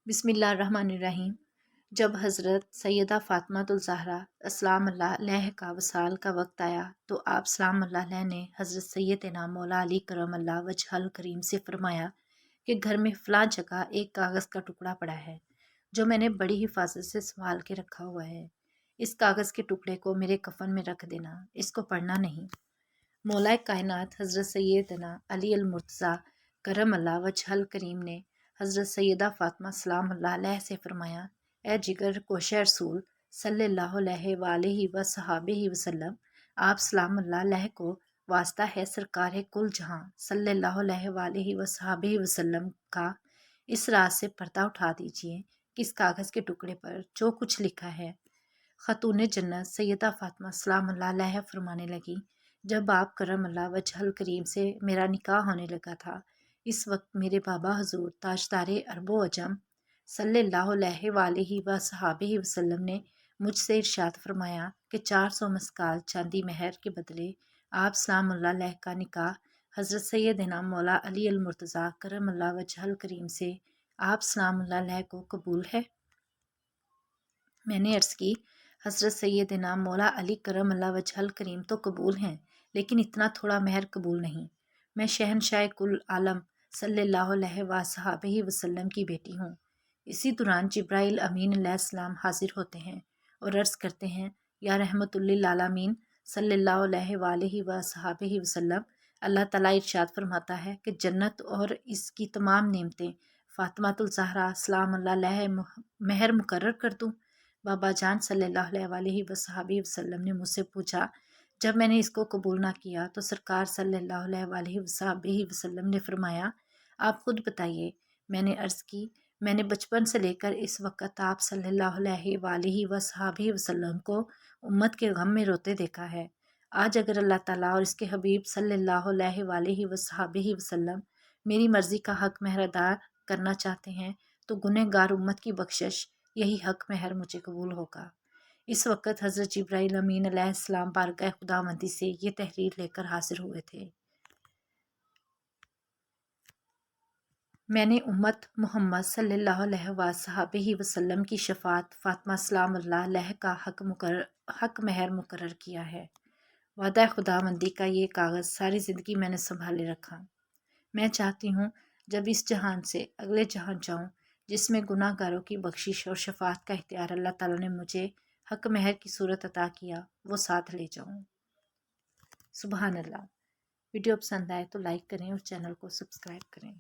बिस्मिल्लाहिर्रहमानिर्रहीम। जब हज़रत सैयदा फ़ातिमा ज़हरा अस्सलाम अल्लाह अलैह का वसाल का वक्त आया तो आप सलाम अल्लाह अलैह ने हज़रत सैयदना मौला अली करम अल्लाह वजहल करीम से फ़रमाया कि घर में फ़लाँ जगह एक कागज़ का टुकड़ा पड़ा है जो मैंने बड़ी हिफाजत से संभाल के रखा हुआ है। इस कागज़ के टुकड़े को मेरे कफ़न में रख देना, इसको पढ़ना नहीं। मौला कायनात हज़रत सैयदना अली अल मुर्तज़ा करम अल्लाह वजहल करीम ने हज़रत सैयदा फ़ातिमा सलाम अल्लाह अलैह से फ़रमाया, ए जिगर कोशे रसूल सल्लल्लाहु अलैहि वसहाबिहि वसल्लम, आप सलाम अल्लाह अलैह को वास्ता है सरकार कुल जहां सल्लल्लाहु अलैहि वसहाबिहि वसल्लम का इस राज से पर्दा उठा दीजिए कि इस कागज़ के टुकड़े पर जो कुछ लिखा है। ख़ातून जन्नत सैयदा फ़ातिमा सलाम अल्लाह अलैहा फरमाने लगी, जब आप करम अल्लाह वजहल करीम से मेरा निकाह होने लगा था, इस वक्त मेरे बाबा हजूर ताजदारे अरबो अजम सल्लल्लाहु अलैहि वसहाबिहि वसल्लम ने मुझसे इरशाद फरमाया कि 400 मस्काल चांदी महर के बदले आप सलाम अल्लाह अलैह का निकाह हज़रत सैयदना मौला अली अल मुर्तज़ा करम अल्लाह वजहल करीम से आप सलाम अल्लाह अलैह को कबूल है। मैंने अर्ज़ की, हज़रत सैयदना मौला अली करम अल्लाह वजहल करीम तो कबूल हैं, लेकिन इतना थोड़ा महर कबूल नहीं। मैं शहनशाह कुल आलम सल्लल्लाहु अलैहि वसहाबिहि वसल्लम की बेटी हूँ। इसी दौरान जिब्राइल अमीन अलैहिस्सलाम हाजिर होते हैं और अर्ज़ करते हैं, या रहमतुल लिल आलमीन सल्लल्लाहु अलैहि वसहाबिहि वसल्लम, अल्लाह ताला इरशाद फरमाता है कि जन्नत और इसकी तमाम नेमतें फ़ातिमातुल ज़हरा सलाम अल्लाह अलैहा महर मुकर्रर कर दूँ। बाबा जान सल्लल्लाहु अलैहि वसल्लम ने मुझसे पूछा, जब मैंने इसको कबूल ना किया तो सरकार सल्लल्लाहु अलैहि वसल्लम ने फरमाया, आप खुद बताइए। मैंने अर्ज़ की, मैंने बचपन से लेकर इस वक्त आप सल्लल्लाहु अलैहि वसल्लम को उम्मत के गम में रोते देखा है। आज अगर अल्लाह ताला और इसके हबीब सल्लल्लाहु अलैहि वसल्लम मेरी मर्ज़ी का हक महर अदा करना चाहते हैं तो गुनहगार उम्मत की बख्शिश यही हक महर मुझे कबूल होगा। इस वक्त हज़रत जिब्राइल अमीन अलैहिस्सलाम बारगाह खुदावंदी से ये तहरीर लेकर हाजिर हुए थे। मैंने उम्मत मोहम्मद सल्लल्लाहु अलैहि वसल्लम की शफात फ़ातिमा सलाम अल्लाह अलैह का हक महर मुकर्रर किया है। वादा खुदावंदी का ये कागज़ सारी ज़िंदगी मैंने संभाले रखा। मैं चाहती हूँ जब इस जहान से अगले जहान जाऊँ जिसमें गुनाहगारों की बख्शिश और शफात का इख्तियार अल्लाह ताला ने मुझे हक महर की सूरत अता किया, वो साथ ले जाऊँ। सुबहान अल्लाह। वीडियो पसंद आए तो लाइक करें और चैनल को सब्सक्राइब करें।